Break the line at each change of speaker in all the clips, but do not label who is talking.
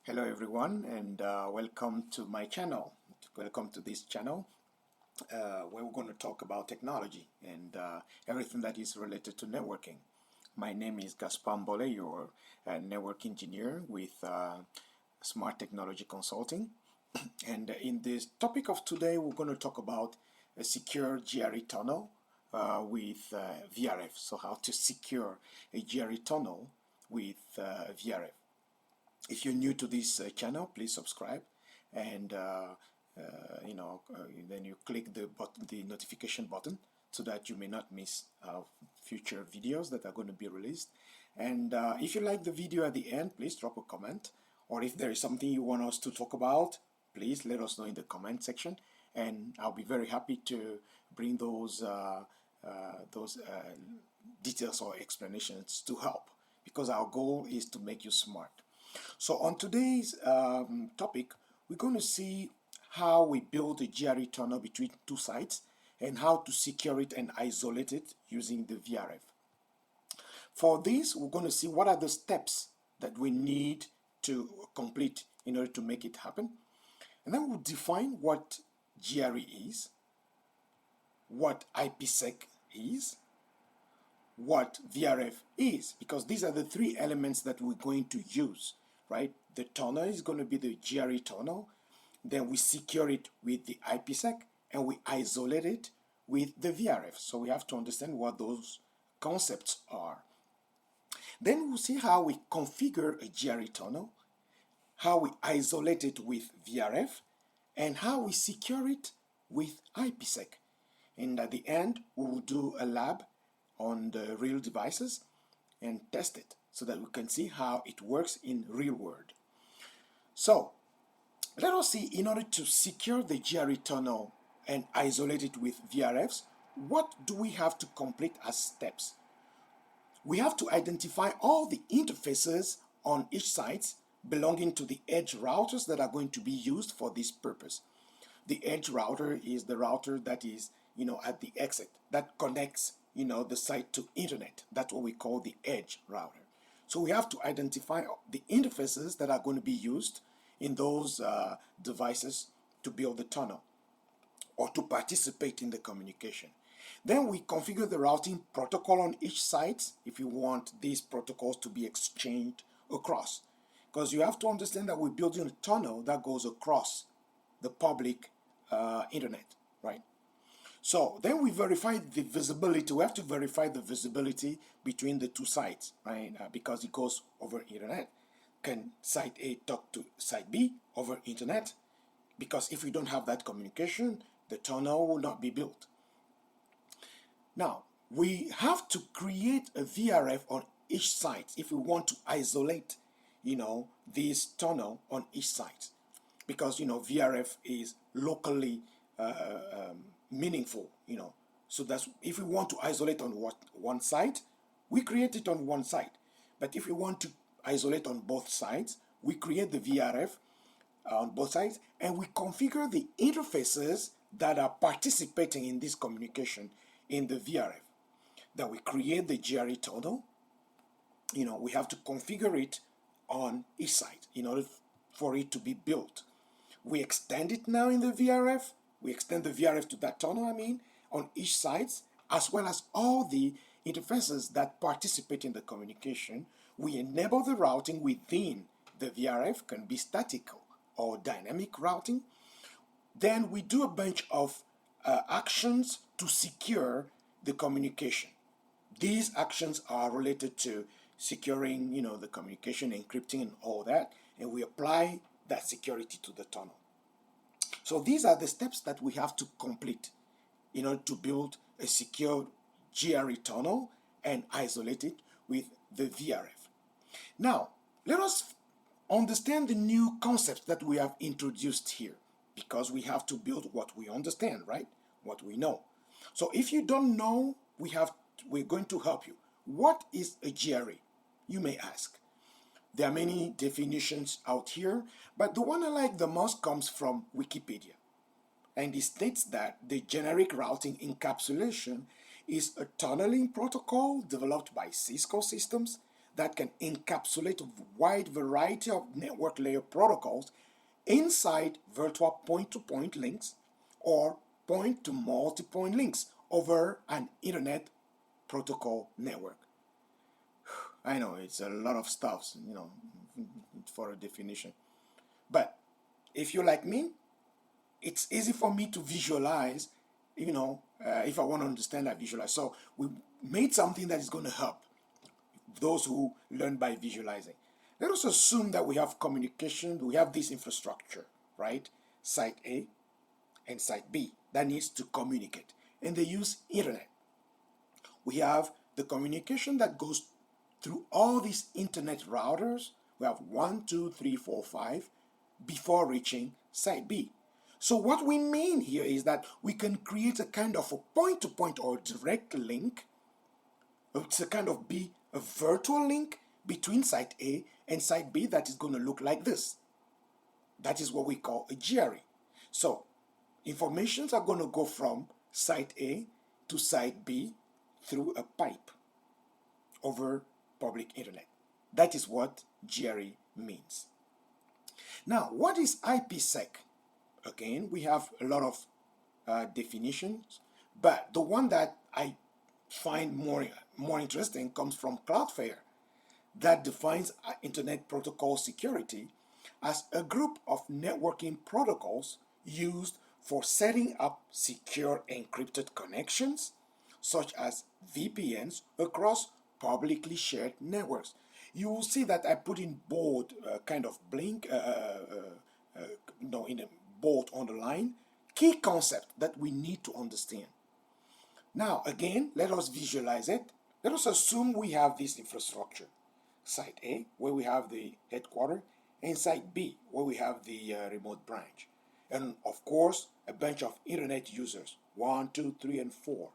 Hello everyone, and welcome to my channel. Welcome to this channel where we're going to talk about technology and everything that is related to networking. My name is Gaspar Mbole, your network engineer with Smart Technology Consulting. And in this topic of today, we're going to talk about a secure GRE tunnel with VRF. So how to secure a GRE tunnel with VRF. If you're new to this channel, please subscribe, and then you click the notification button so that you may not miss future videos that are going to be released. And if you like the video at the end, please drop a comment, or if there is something you want us to talk about, please let us know in the comment section, and I'll be very happy to bring those details or explanations to help, because our goal is to make you smart. So on today's topic, we're going to see how we build a GRE tunnel between two sites and how to secure it and isolate it using the VRF. For this, we're going to see what are the steps that we need to complete in order to make it happen. And then we'll define what GRE is, what IPSEC is, what VRF is, because these are the three elements that we're going to use, right? The tunnel is going to be the GRE tunnel, then we secure it with the IPSEC, and we isolate it with the VRF. So we have to understand what those concepts are. Then we'll see how we configure a GRE tunnel, how we isolate it with VRF, and how we secure it with IPSEC. And at the end, we will do a lab on the real devices and test it so that we can see how it works in real world. So let us see, in order to secure the GRE tunnel and isolate it with VRFs, what do we have to complete as steps? We have to identify all the interfaces on each site belonging to the edge routers that are going to be used for this purpose. The edge router is the router that is, at the exit, that connects, the site to internet. That's what we call the edge router. So we have to identify the interfaces that are going to be used in those devices to build the tunnel or to participate in the communication. Then we configure the routing protocol on each site if you want these protocols to be exchanged across. Because you have to understand that we're building a tunnel that goes across the public internet, right? So then we verify the visibility. We have to verify the visibility between the two sites, right? Because it goes over internet. Can site A talk to site B over internet? Because if we don't have that communication, the tunnel will not be built. Now, we have to create a VRF on each site if we want to isolate, this tunnel on each site. Because, VRF is locally meaningful, so that's, if we want to isolate on one site, we create it on one site. But if we want to isolate on both sides, we create the VRF on both sides, and we configure the interfaces that are participating in this communication in the VRF. Then we create the GRE tunnel. We have to configure it on each site in order for it to be built. We extend it now in the VRF. We extend the VRF to that tunnel, on each site, as well as all the interfaces that participate in the communication. We enable the routing within the VRF, can be static or dynamic routing. Then we do a bunch of actions to secure the communication. These actions are related to securing, the communication, encrypting, and all that, and we apply that security to the tunnel. So these are the steps that we have to complete in order to build a secure GRE tunnel and isolate it with the VRF. Now, let us understand the new concepts that we have introduced here, because we have to build what we understand, right? What we know. So if you don't know, we're going to help you. What is a GRE? You may ask. There are many definitions out here, but the one I like the most comes from Wikipedia. And it states that the generic routing encapsulation is a tunneling protocol developed by Cisco Systems that can encapsulate a wide variety of network layer protocols inside virtual point-to-point links or point-to-multipoint links over an Internet protocol network. I know it's a lot of stuff, for a definition. But if you're like me, it's easy for me to visualize, if I want to understand, I visualize. So we made something that is going to help those who learn by visualizing. Let us assume that we have communication, we have this infrastructure, right? Site A and Site B that needs to communicate, and they use Internet. We have the communication that goes through all these Internet routers. We have 1, 2, 3, 4, 5 before reaching Site B. So what we mean here is that we can create a kind of a point-to-point or direct link. It's a kind of a virtual link between Site A and Site B that is going to look like this. That is what we call a GRE. So informations are going to go from Site A to Site B through a pipe over public Internet. That is what GRE means. Now, what is IPSEC? Again, we have a lot of definitions, but the one that I find more interesting comes from Cloudflare, that defines Internet protocol security as a group of networking protocols used for setting up secure encrypted connections, such as VPNs, across publicly shared networks. You will see that I put in bold kind of blink, in a bold underline, key concept that we need to understand. Now, again, let us visualize it. Let us assume we have this infrastructure. Site A, where we have the headquarters, and Site B, where we have the remote branch. And of course, a bunch of Internet users, 1, 2, 3, and 4.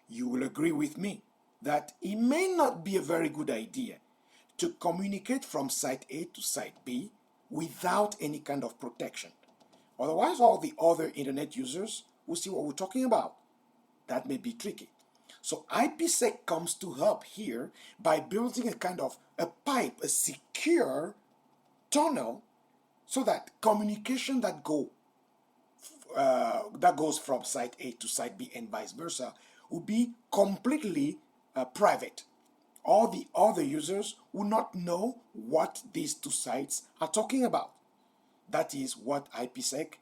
You will agree with me that it may not be a very good idea to communicate from Site A to Site B without any kind of protection. Otherwise, all the other Internet users will see what we're talking about. That may be tricky. So IPSEC comes to help here by building a kind of a pipe, a secure tunnel, so that communication that goes from Site A to Site B and vice versa will be completely private. All the other users will not know what these two sites are talking about. That is what IPSEC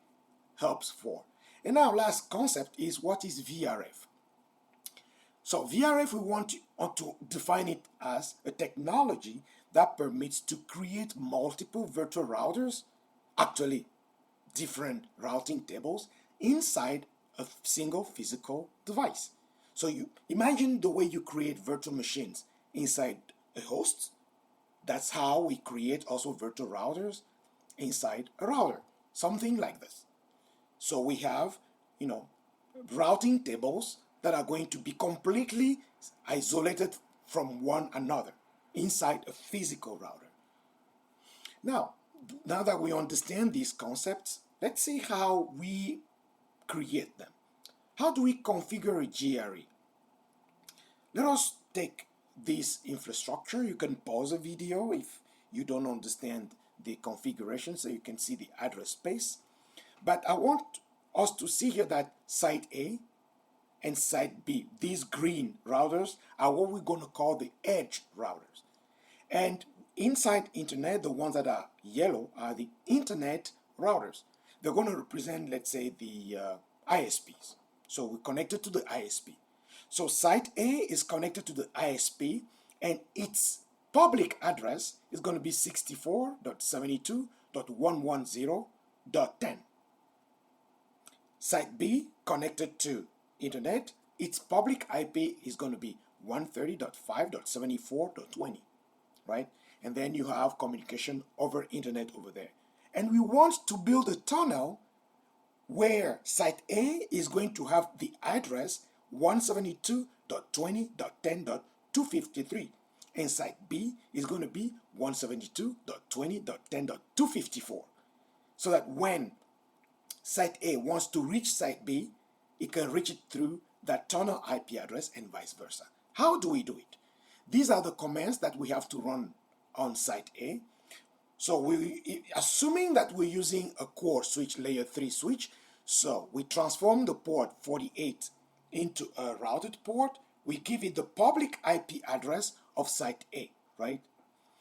helps for. And now, last concept is, what is VRF? So VRF, we want to define it as a technology that permits to create multiple virtual routers, actually different routing tables, inside a single physical device. So you imagine the way you create virtual machines inside a host. That's how we create also virtual routers inside a router, something like this. So we have, routing tables that are going to be completely isolated from one another inside a physical router. Now that we understand these concepts, let's see how we create them. How do we configure a GRE? Let us take this infrastructure. You can pause the video if you don't understand the configuration so you can see the address space. But I want us to see here that Site A and Site B, these green routers, are what we're going to call the edge routers. And inside Internet, the ones that are yellow are the Internet routers. They're going to represent, let's say, the ISPs. So we're connected to the ISP. So Site A is connected to the ISP, and its public address is going to be 64.72.110.10. Site B, connected to Internet, its public IP is going to be 130.5.74.20, right? And then you have communication over Internet over there. And we want to build a tunnel where Site A is going to have the address 172.20.10.253, and Site B is going to be 172.20.10.254, so that when Site A wants to reach Site B, it can reach it through that tunnel IP address and vice versa. How do we do it? These are the commands that we have to run on site A. So assuming that we're using a core switch, layer 3 switch, so we transform the port 48 into a routed port. We give it the public IP address of site A, right?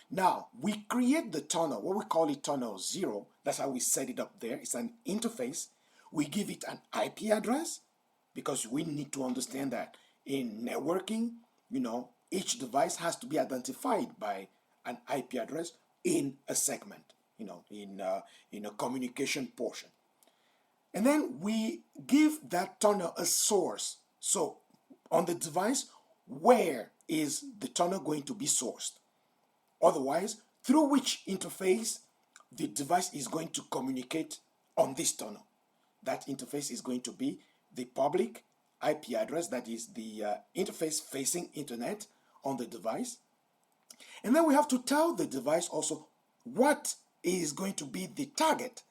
Now, we create the tunnel, what we call it tunnel 0. That's how we set it up there. It's an interface. We give it an IP address because we need to understand that in networking, each device has to be identified by an IP address in a segment, in a communication portion. And then we give that tunnel a source. So on the device, where is the tunnel going to be sourced? Otherwise, through which interface the device is going to communicate on this tunnel. That interface is going to be the public IP address, that is the interface facing internet on the device. And then we have to tell the device also what is going to be the target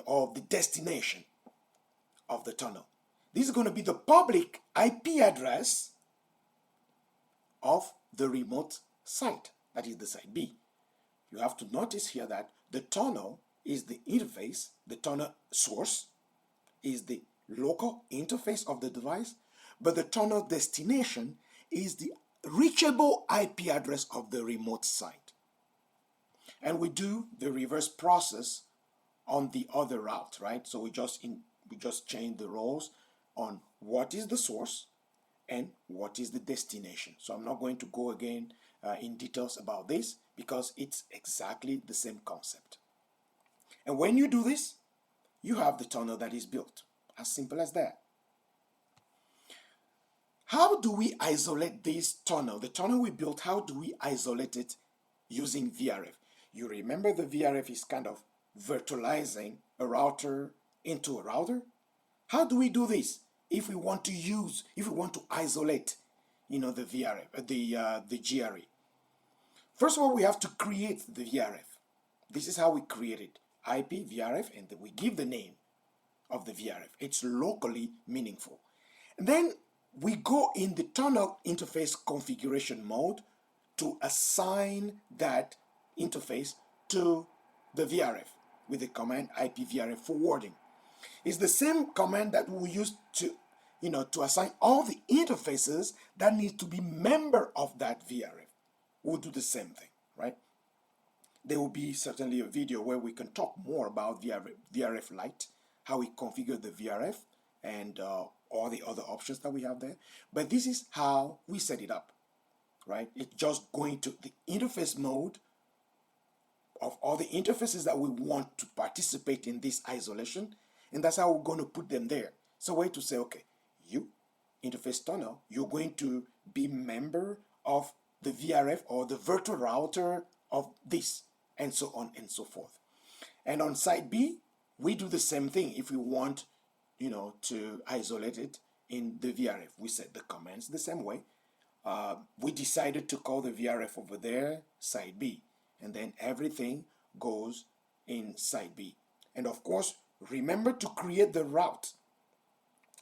or the destination of the tunnel. This is going to be the public IP address of the remote site, that is the site B. You have to notice here that the tunnel is the interface, the tunnel source is the local interface of the device, but the tunnel destination is the reachable IP address of the remote site. And we do the reverse process on the other route, right? So we just change the roles on what is the source and what is the destination. So I'm not going to go again in details about this because it's exactly the same concept. And when you do this, you have the tunnel that is built. As simple as that. How do we isolate this tunnel? The tunnel we built, how do we isolate it using VRF? You remember the VRF is kind of virtualizing a router into a router. How do we do this if we want to isolate, the VRF, the GRE? First of all, we have to create the VRF. This is how we create it. IP VRF, and we give the name of the VRF. It's locally meaningful. And then we go in the tunnel interface configuration mode to assign that interface to the VRF with the command IPVRF forwarding. It's the same command that we use to assign all the interfaces that need to be member of that VRF. We'll do the same thing, right? There will be certainly a video where we can talk more about VRF Lite, how we configure the VRF and all the other options that we have there. But this is how we set it up, right? It's just going to the interface mode of all the interfaces that we want to participate in this isolation, and that's how we're going to put them there. It's a way to say, okay, you, interface tunnel, you're going to be member of the VRF or the virtual router of this, and so on and so forth. And on site B, we do the same thing. If we want, to isolate it in the VRF, we set the commands the same way. We decided to call the VRF over there site B, and then everything goes in site B. And of course, remember to create the route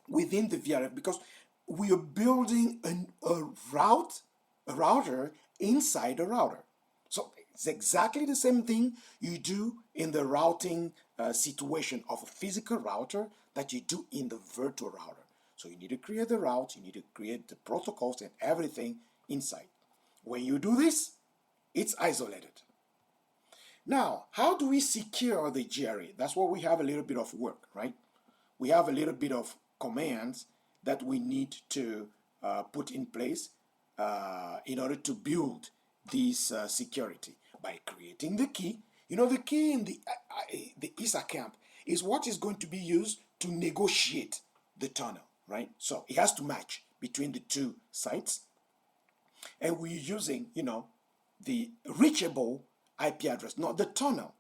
within the VRF, because we are building a router inside a router. So it's exactly the same thing you do in the routing situation of a physical router that you do in the virtual router. So you need to create the route, you need to create the protocols and everything inside. When you do this, it's isolated. Now, how do we secure the GRE? That's where we have a little bit of work, right? We have a little bit of commands that we need to put in place in order to build this security by creating the key. The key in the IPSEC camp is what is going to be used to negotiate the tunnel, right? So it has to match between the two sites. And we're using, the reachable IP address, not the tunnel.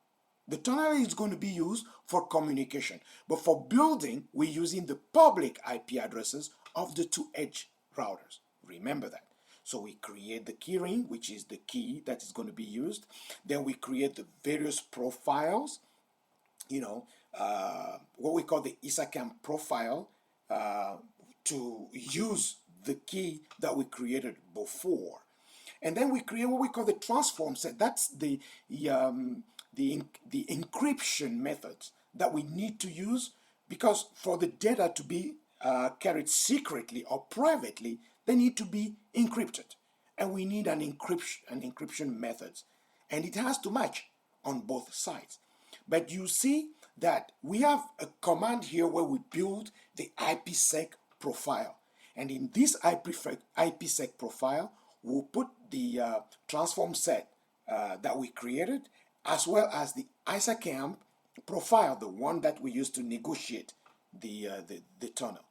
The tunnel is going to be used for communication. But for building, we're using the public IP addresses of the two edge routers. Remember that. So we create the key ring, which is the key that is going to be used. Then we create the various profiles, what we call the IPSEC profile to use the key that we created before. And then we create what we call the transform set. That's the encryption methods that we need to use, because for the data to be carried secretly or privately, they need to be encrypted. And we need an encryption methods. And it has to match on both sides. But you see that we have a command here where we build the IPSEC profile. And in this IPSEC profile, we'll put the transform set that we created, as well as the ISACAMP profile, the one that we used to negotiate the tunnel.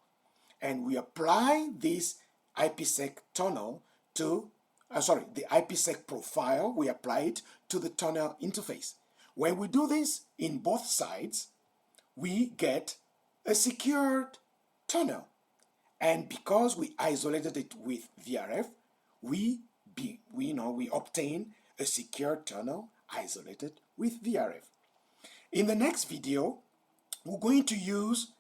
And we apply this IPSEC tunnel to, the IPSEC profile, we apply it to the tunnel interface. When we do this in both sides, we get a secured tunnel. And because we isolated it with VRF, we obtain a secure tunnel isolated with VRF. In the next video, we're going to use,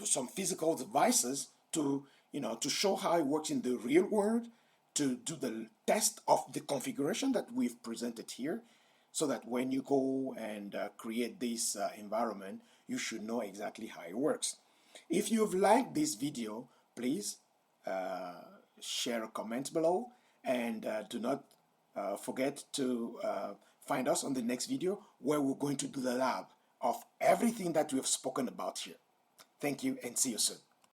some physical devices to show how it works in the real world, to do the test of the configuration that we've presented here, so that when you go and create this environment, you should know exactly how it works. If you've liked this video, please share a comment below, and do not forget to find us on the next video, where we're going to do the lab of everything that we have spoken about here. Thank you, and see you soon.